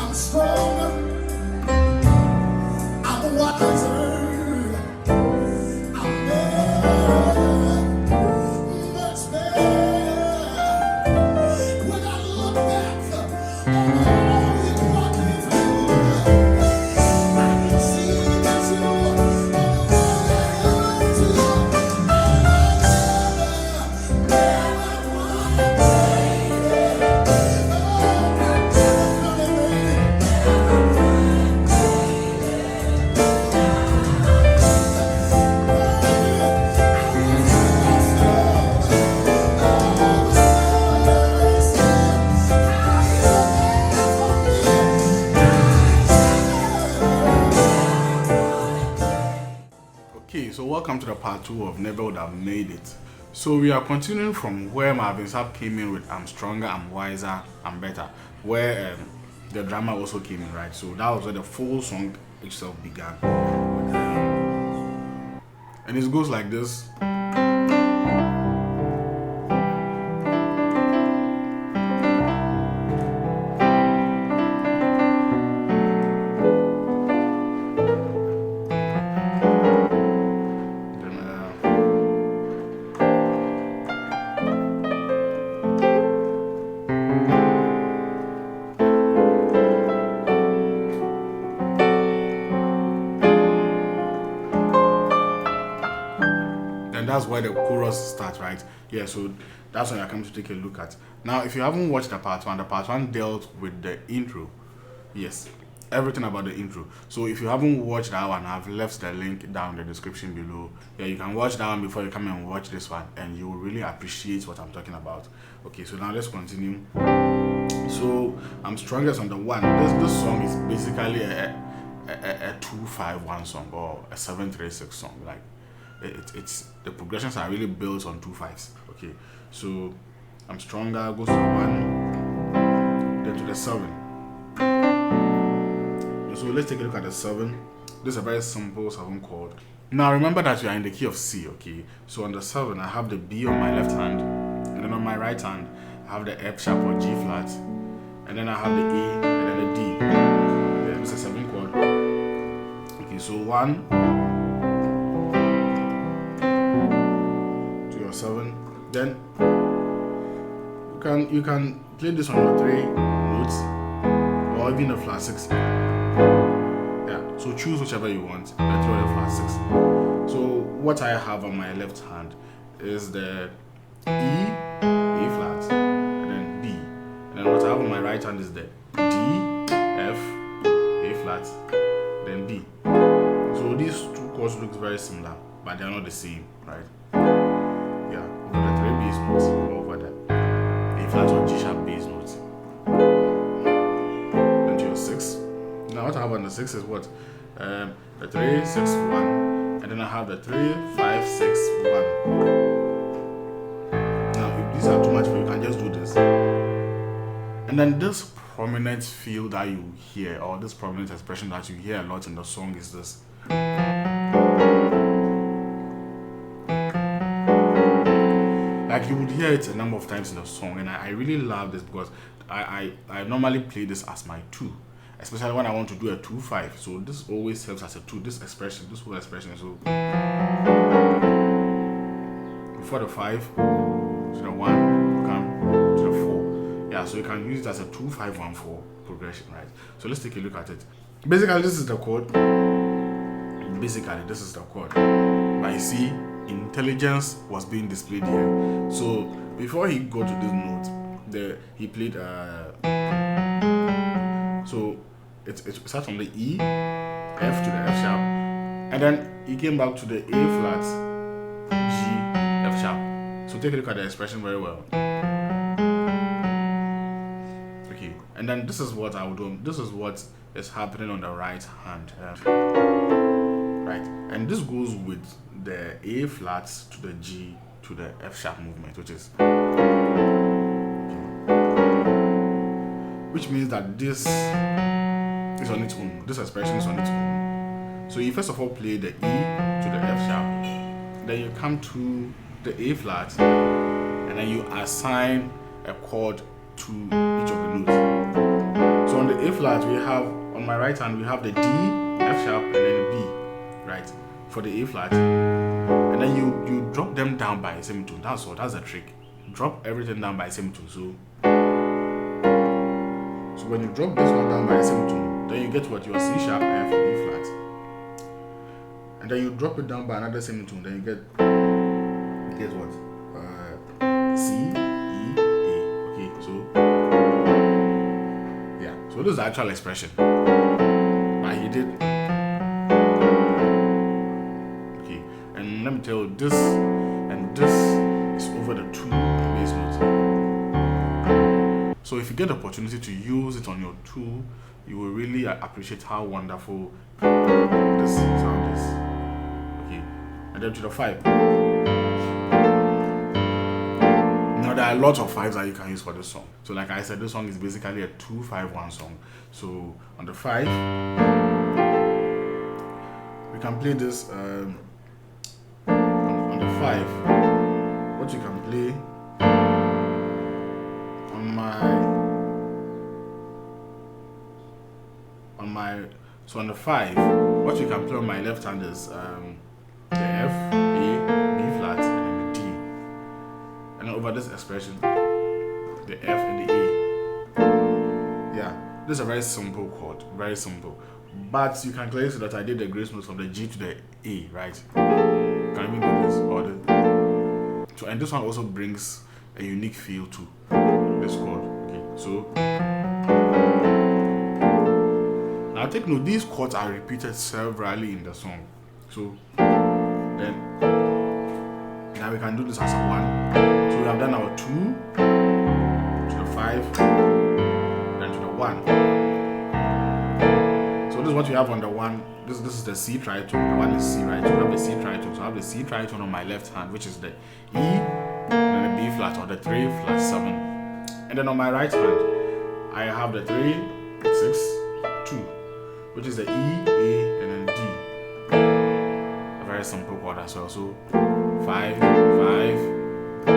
I'm stronger. I'm wiser. I'm better, much better. When I look back on all you brought me through, I can see that you are the one that I look to. Okay, so welcome to the part 2 of Never Would Have Made It. So we are continuing from where Marvin Sapp came in with I'm stronger, I'm wiser, I'm better, where the drama also came in, right? So that was where the full song itself began. And it goes like this. That's where the chorus starts, right? Yeah, so that's when I come to take a look at. Now, if you haven't watched the part 1 dealt with the intro. Yes, everything about the intro. So if you haven't watched that one, I've left the link down in the description below. Yeah, you can watch that one before you come and watch this one, and you will really appreciate what I'm talking about. Okay, so now let's continue. So I'm strongest on the one. This song is basically a 2-5-1 song or a 7-3-6 song. Like it's the progressions are really built on 2 5s. Okay, so I'm stronger goes to 1, then to the 7. So let's take a look at the 7. This is a very simple 7 chord. Now remember that you are in the key of C. Okay, so on the 7 I have the B on my left hand, and then on my right hand I have the F sharp or G flat, and then I have the A and then the D. Yeah, this is a 7 chord. Okay, so 1 to your 7. Then you can play this on your 3 notes or even a flat 6. Yeah, so choose whichever you want, the 3 or the flat 6. So what I have on my left hand is the E, A flat, and then B. And then what I have on my right hand is the D, F, A flat, then B. So these 2 chords look very similar, but they are not the same, right? Yeah, over the 3 bass notes, over the A flat or G sharp bass notes. Then to your 6. Now what I have on the 6 is what? The 3, 6, 1, and then I have the 3, 5, 6, 1. Now if these are too much for you, can just do this. And then this prominent feel that you hear, or this prominent expression that you hear a lot in the song is this. Like you would hear it a number of times in the song, and I really love this because I normally play this as my 2, especially when I want to do a 2-5. So this always helps as a 2. This whole expression. So before the 5 to the 1, come to the 4. Yeah, so you can use it as a 2-5-1-4 progression, right? So let's take a look at it. Basically, this is the chord. But you see, intelligence was being displayed here. So before he got to this note, he played so it starts from the E, F to the F sharp, and then he came back to the A flat, G, F sharp. So take a look at the expression very well. Okay, and then this is what I would do. This is what is happening on the right hand. Right, and this goes with the A flat to the G to the F sharp movement, which means that this is on its own. This expression is on its own. So you first of all play the E to the F sharp, then you come to the A flat, and then you assign a chord to each of the notes. So on the A A flat, we have on my right hand we have the D, F sharp, and then the B, right? For the A flat, and then you drop them down by a semitone. That's all. That's the trick. Drop everything down by a semitone. So when you drop this one down by a semitone, then you get what your C sharp, F, B flat, and then you drop it down by another semitone. Then you get what C, E, A. Okay, so yeah. So this is the actual expression. But he did. Okay, and let me tell you, this and this is over the 2 bass notes. So if you get the opportunity to use it on your 2, you will really appreciate how wonderful this sound is. Okay, and then to the 5. Now there are lots of 5s that you can use for this song. So like I said, this song is basically a 2-5-1 song. So on the 5, we can play this on the 5. What you can play on so on the 5, what you can play on my left hand is the F, A, B flat, and then the D. And then over this expression, the F and the A. Yeah, this is a very simple chord, very simple. But you can clearly see that I did the grace notes from the G to the A, right? Can even do this or the. So, and this one also brings a unique feel to this chord. Okay, so now take note, these chords are repeated severally in the song. So then now we can do this as a 1. So we have done our 2 to the 5, then to the 1. So this is what we have on the 1. This is the C tritone. The 1 is C, right? So I have the C tritone. So I have the C tritone on my left hand, which is the E, and the B flat, or the 3 flat 7. And then on my right hand, I have the 3, 6, 2, which is the E, A, and then D. A very simple chord as well. So 5, 5, 1.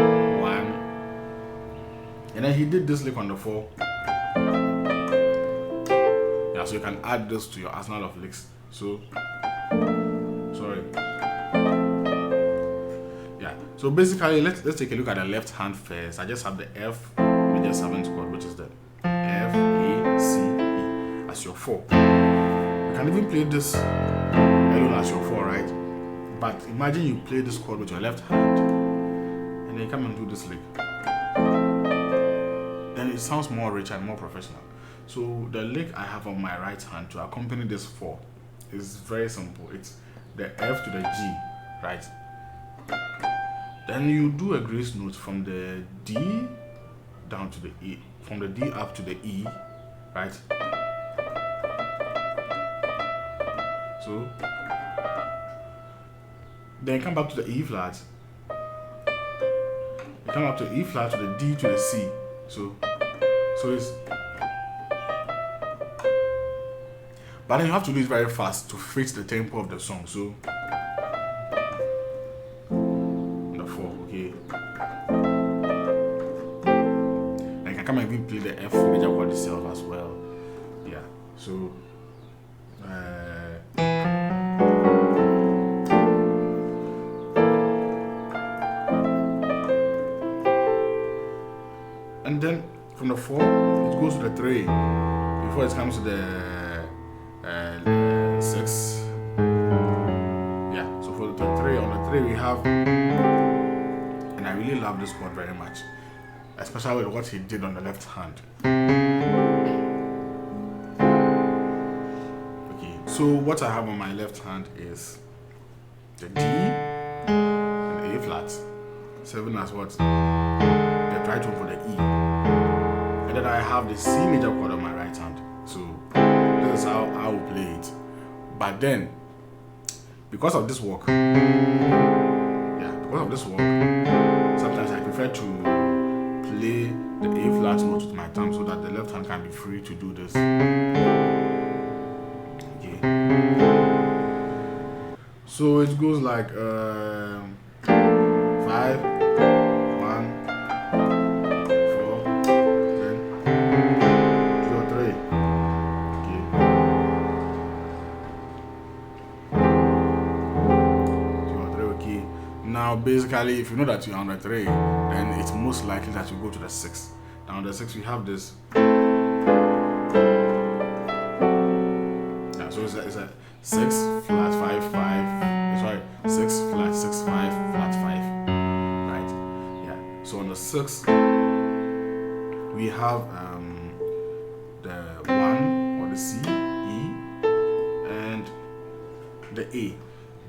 And then he did this lick on the 4. Yeah, so you can add this to your arsenal of licks. So, sorry. Yeah, so basically, let's take a look at the left hand first. I just have the F major 7th chord, which is the F, A, C, E as your 4. You can even play this alone as your 4, right? But imagine you play this chord with your left hand, and then you come and do this lick. Then it sounds more rich and more professional. So the lick I have on my right hand to accompany this 4 is very simple. It's the F to the G, right? Then you do a grace note from the D down to the E, from the D up to the E, right? So then come back to the E flat. You come up to E flat to the D to the C. So it's. But then you have to do it very fast to fit the tempo of the song. So the 4, okay. And I can come and even play the F major chord itself as well. Yeah. So and then from the 4 it goes to the 3 before it comes to the 6. Yeah, so for the 3, on the 3 we have, and I really love this chord very much, especially with what he did on the left hand. Okay, so what I have on my left hand is the D and A flat, 7 as what? The tritone for the E, and then I have the C major chord on my right hand. So this is how I will play it. But then, because of this work, sometimes I prefer to play the A flat note with my thumb so that the left hand can be free to do this. Okay. So it goes like 5, 1, 4, then 2 or 3. basically, if you know that you're on the 3, then it's most likely that you go to the 6. Now on the 6 we have this. Yeah, so it's a 6 flat 5 5. Sorry, 6 flat 6 5 flat 5. Right? Yeah. So on the 6 we have the 1 or the C, E, and the A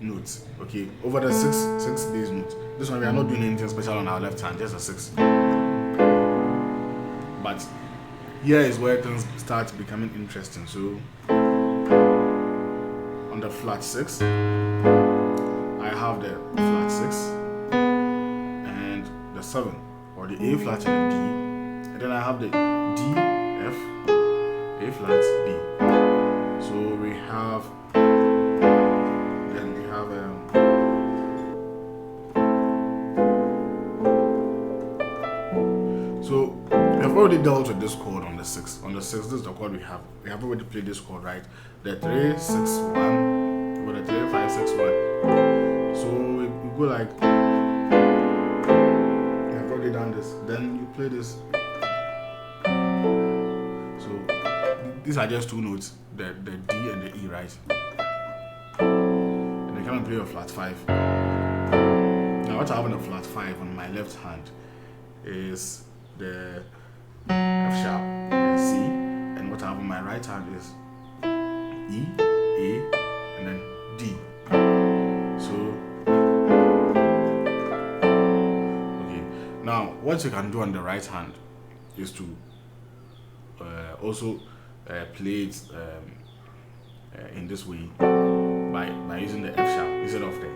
notes. Okay, over the 6 bass notes. This one we are not doing anything special on our left hand, just a 6. But here is where things start becoming interesting. So on the flat 6, I have the flat 6 and the 7, or the A flat and the D, and then I have the D, F, A flat, B. So we have so we have already dealt with this chord on the 6. On the 6, this is the chord we have. We have already played this chord, right? The 3 6 1 over the 3 5 6 1. So we go like, we have already done this. Then you play this. So these are just 2 notes, the D and the E, right? And then come and play a flat 5. Now what I have on a flat 5 on my left hand is the F sharp and C, and what I have on my right hand is E, A, and then D. So okay, now what you can do on the right hand is to also play it in this way by using the F sharp instead of the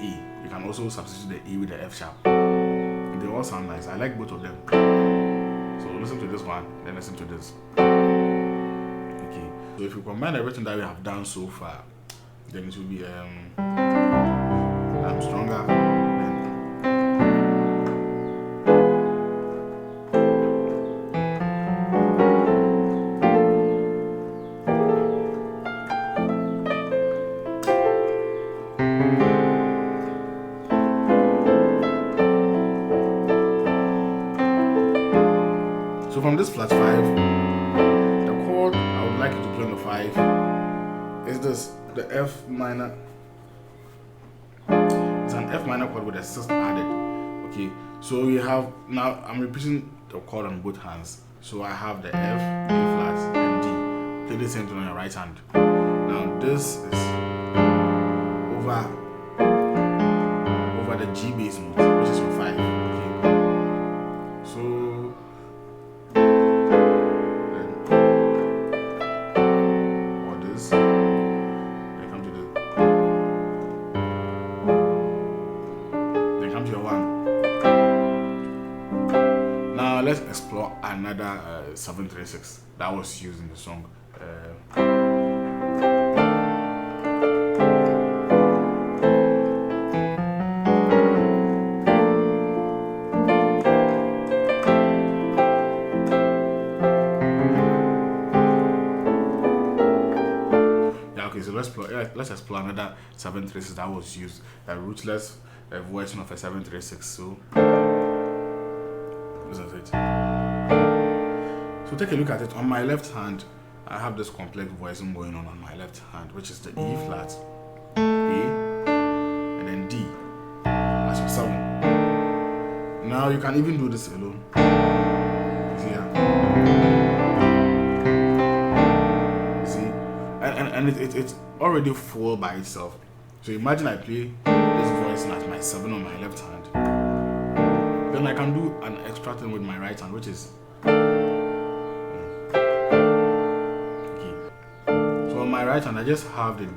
E. You can also substitute the E with the F sharp. They all sound nice. I like both of them. So listen to this one, then listen to this. Okay. So if you combine everything that we have done so far, then it will be stronger. So from this flat 5, the chord I would like you to play on the 5 is this, the F minor. It's an F minor chord with a 6th added. Okay, so we have, now I'm repeating the chord on both hands. So I have the F, A flat, and D. Play the same thing on your right hand. Now this is over the G bass note, which is your 5. Okay, so let's explore another 736 that was used in the song. Yeah, okay, so let's explore another 736 that was used, a rootless version of a 736. So this is it. So take a look at it. On my left hand, I have this complex voicing going on my left hand, which is the E flat, A, and then D as your 7. Now you can even do this alone. See here? See? And it's already full by itself. So imagine I play this voicing as my 7 on my left hand. Then I can do an extra thing with my right hand, which is okay. So on my right hand, I just have the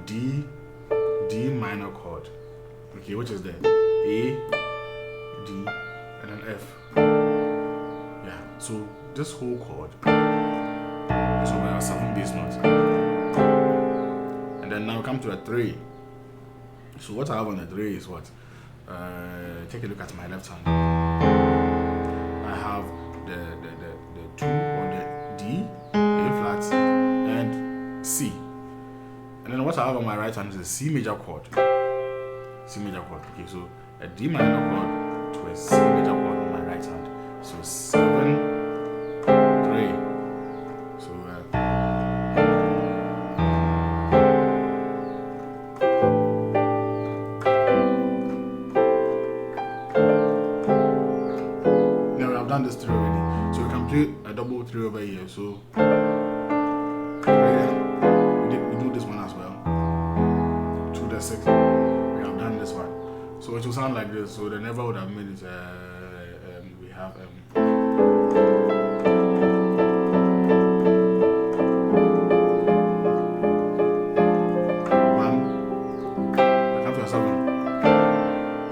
D minor chord, okay, which is the A, D, and then F. Yeah. So this whole chord is over a 7 bass notes, and then now come to a 3. So what I have on the 3 is what? Take a look at my left hand. I have the 2 on the D, A flat, and C. And then what I have on my right hand is a C major chord. C major chord. Okay, so a D minor chord to a C major chord on my right hand. So 7, 3. So now we have done this 3 already. So we can play a double 3 over here. So we do this one as well. 2 the 6. We have done this one. So it will sound like this. So the never would have made it. We have one. I come to a 7,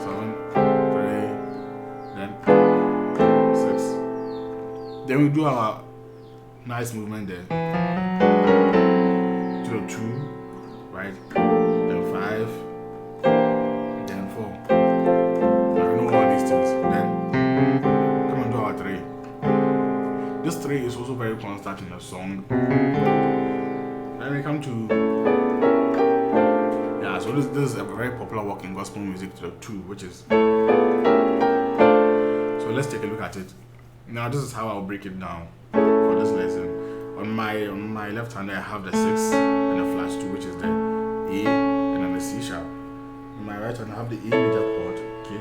3, then 6. Then we do our nice movement there. To the 2, right? Then 5. Then 4. Now we know all these things. Then come and do our 3. This 3 is also very constant in the song. Then we come to so this is a very popular work in gospel music to the 2, which is so let's take a look at it. Now this is how I'll break it down for this lesson. On my left hand I have the 6 and the flat 2, which is the A and then the C sharp. On my right hand I have the A major chord. Okay.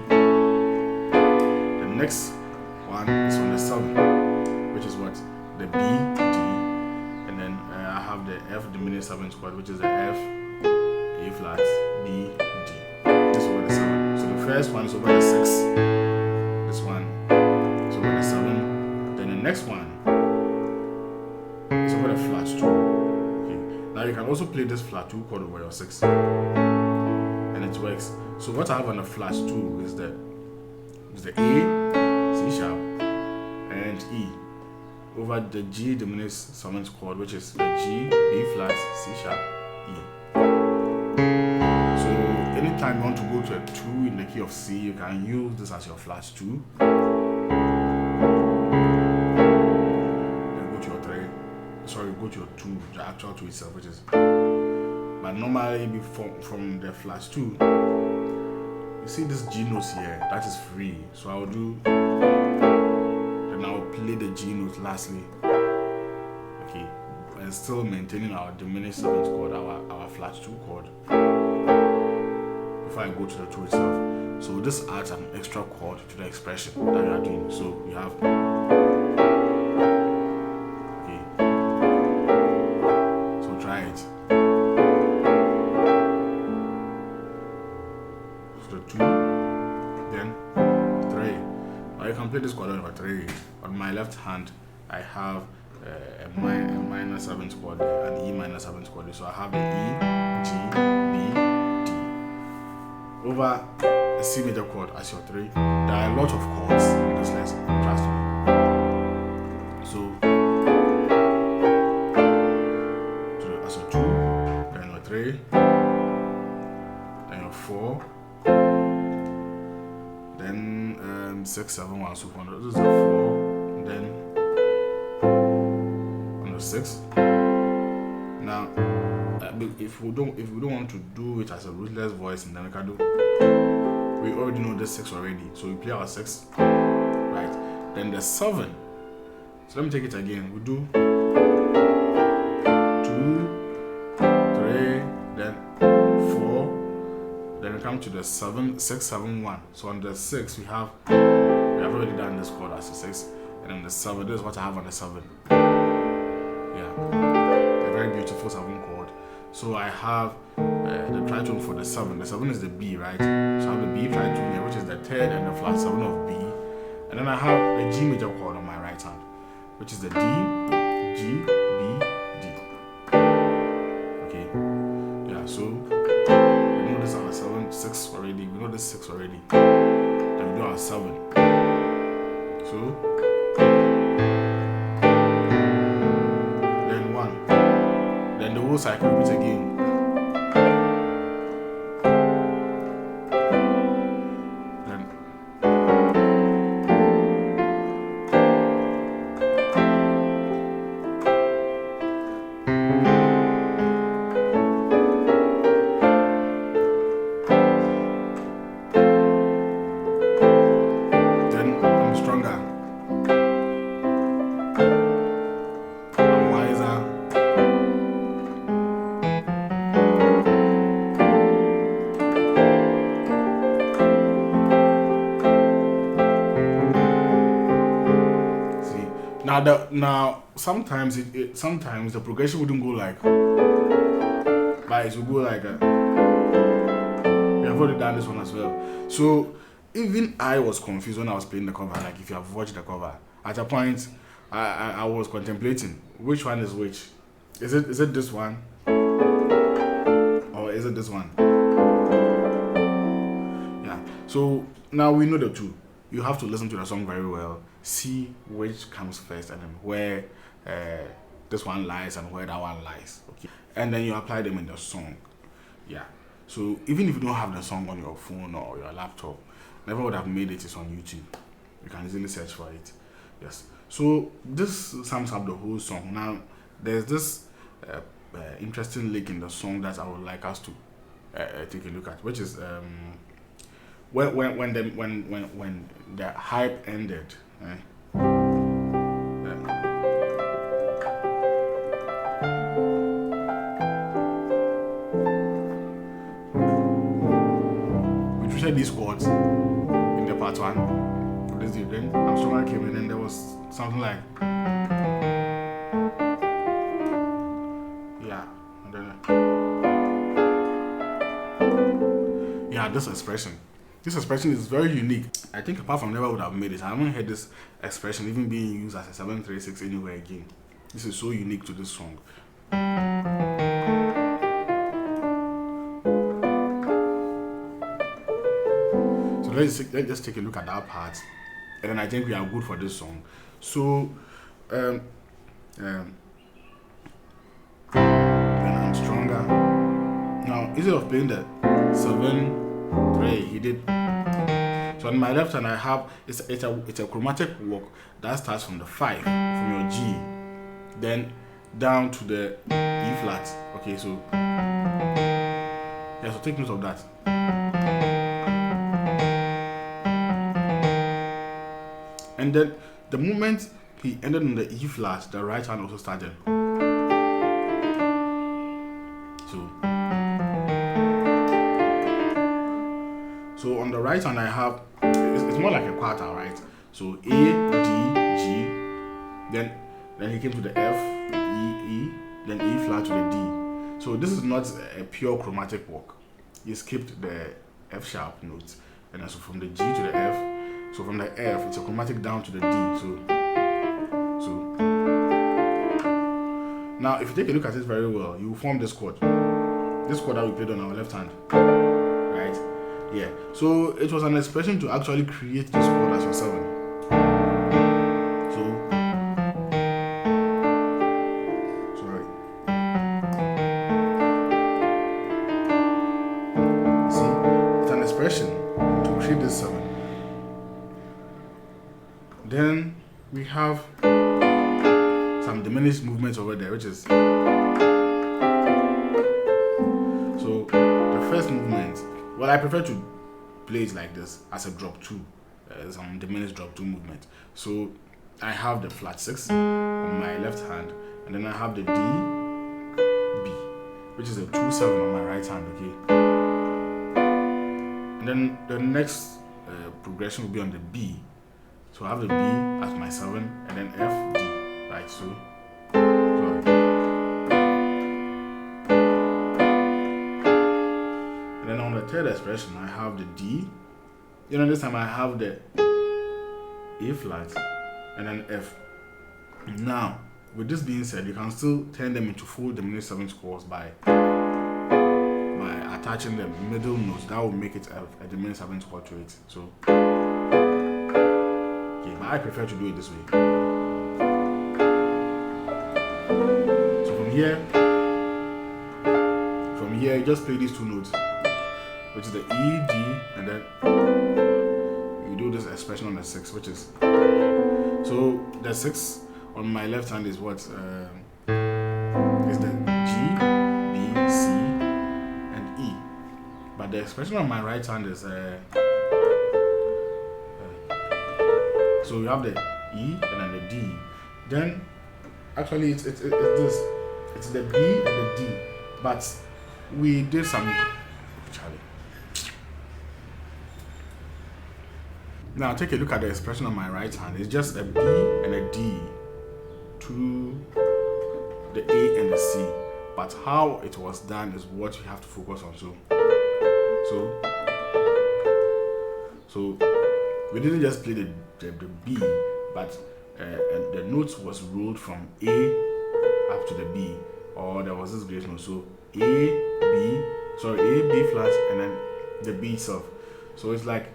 The next one is on the 7, which is what? The B, D, and then I have the F diminished 7th chord, which is the F, A flat, B, D. This is over the 7. So the first one is over the 6. This one is over the 7. Then the next one is over the flat 2. Okay. Now you can also play this flat 2 chord over your 6. And it works. So what I have on the flat 2 is the A, C sharp, and E. Over the G diminished 7th chord, which is the G, B flat, C sharp, E. So anytime you want to go to a 2 in the key of C, you can use this as your flat 2. Then go to your 3. Sorry, go to your 2, the actual 2 itself, which is. But normally from the flat 2, you see this G notes here, that is free. So I'll do. I'll play the G note lastly, okay, and still maintaining our diminished 7th chord, our flat 2 chord, before I go to the 2 itself. So this adds an extra chord to the expression that you are doing. So you have, okay, so try it. So the 2, then 3. Now you can play this chord over 3. On my left hand, I have a minor 7th chord there, an E minor 7th chord there. So I have the E, G, B, D. Over a C major chord as your 3. There are a lot of chords in this lesson, trust me. So as your 2, then your 3, then your 4. Then 6, 7, 1, so on. This is a 4. Then on the 6. Now, if we don't want to do it as a rootless voice, and then we can do. We already know the 6 already, so we play our 6, right? Then the 7. So let me take it again. We do 2, 3, then 4. Then we come to the 7, 6, 7, 1. So on the 6 we have already done this chord as a 6, and then the 7. This is what I have on the 7. Yeah, a very beautiful 7 chord. So I have the tritone for the 7. The 7 is the B, right? So I have the B tritone here, which is the 3rd and the flat 7 of B, and then I have the G major chord on my right hand, which is the D, G, B, D. Okay, yeah. So we know this our 7, 6 already. We know this 6 already. Then we do our 7. So then 1. Then the whole cycle repeats again. But now sometimes sometimes the progression wouldn't go like, but it will go like a. We have already done this one as well. So even I was confused when I was playing the cover. Like if you have watched the cover, at a point I was contemplating which one is which. Is it this one or is it this one? Yeah. So now we know the two. You have to listen to the song very well, see which comes first, and then where this one lies and where that one lies. Okay. And then you apply them in the song. Yeah. So even if you don't have the song on your phone or your laptop, never would have made it. It's on YouTube. You can easily search for it. Yes. So this sums up the whole song. Now there's this interesting lick in the song that I would like us to take a look at, which is when the hype ended. We treated these chords in the part one of this deal. Then Amstrad came in and there was something like, yeah, and then yeah, this expression. This expression is very unique. I think apart from Never would have made it, I haven't heard this expression even being used as a 736 anywhere again. This is so unique to this song. So let's just take a look at that part, and then I think we are good for this song. So then I'm stronger. Now instead of playing the 7-3, he did. So on my left hand I have it's a chromatic walk that starts from the 5 from your G, then down to the E flat. Okay, so yeah, so take note of that. And then the moment he ended on the E flat, the right hand also started. So on the right hand I have, it's more like a quarter, right? So A, D, G, then he came to the F, E, then E flat to the D. So this is not a pure chromatic walk. You skipped the F sharp notes, and then so from the G to the F, so from the F it's a chromatic down to the D. So now if you take a look at it very well, you will form this chord. This chord that we played on our left hand, right? Yeah, so it was an expression to actually create this chord as your 7. See, it's an expression to create this 7. Then we have some diminished movements over there, which is so the first movement. Well, I prefer to play it like this as a drop 2, some diminished drop 2 movement. So I have the flat 6 on my left hand, and then I have the D, B, which is a 2-7 on my right hand, okay? And then the next progression will be on the B. So I have the B as my 7, and then F, D, right? So on the third expression, I have the D. This time I have the A flat and then F. Now, with this being said, you can still turn them into full diminished 7 chords by attaching the middle notes. That will make it a diminished 7 chord to it. So, okay, but I prefer to do it this way. So from here, you just play these 2 notes, which is the E, D, and then you do this expression on the 6, which is, so the 6 on my left hand is what? Is the G, B, C, and E. But the expression on my right hand is, so you have the E and then the D. Then, actually it's this. It's the B and the D. But we did some, now take a look at the expression on my right hand. It's just a B and a D. to the A and the C, but how it was done is what you have to focus on. So we didn't just play the B, but and the notes was rolled from A up to the B, or there was this gradation. So A, B flat, and then the B itself. So it's like,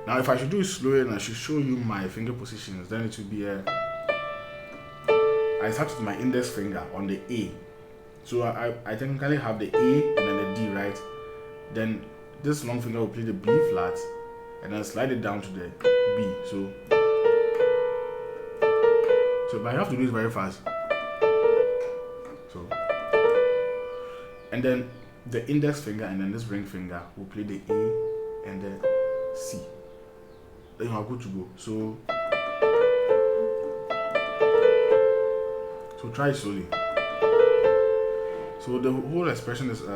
now if I should do it slowly and I should show you my finger positions, then it would be I start with my index finger on the A. So I technically have the A and then the D, right? Then this long finger will play the B flat and then slide it down to the B. So but I have to do it very fast. So, and then the index finger and then this ring finger will play the A and the C. Then you are good to go. So try it slowly. So the whole expression is if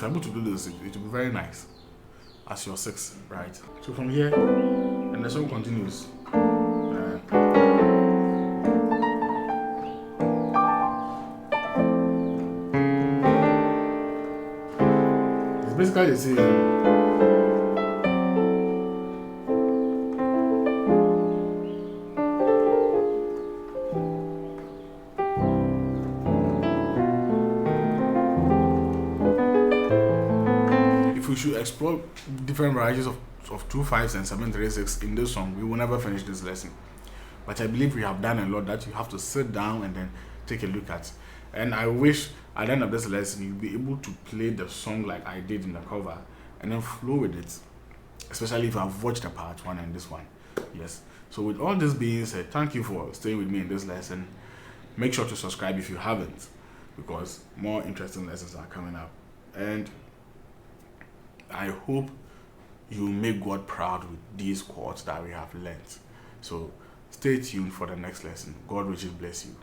I'm able to do this, it will be very nice as your 6, right? So from here, and the song continues. It's basically the same. If we should explore different varieties of 2/5s and 7/3/6 in this song, we will never finish this lesson. But I believe we have done a lot that you have to sit down and then take a look at. And I wish at the end of this lesson you'll be able to play the song like I did in the cover and then flow with it, especially if I've watched the part 1 and this one. Yes. So with all this being said, thank you for staying with me in this lesson. Make sure to subscribe if you haven't, because more interesting lessons are coming up. And I hope you make God proud with these chords that we have learned. So stay tuned for the next lesson. God richly bless you.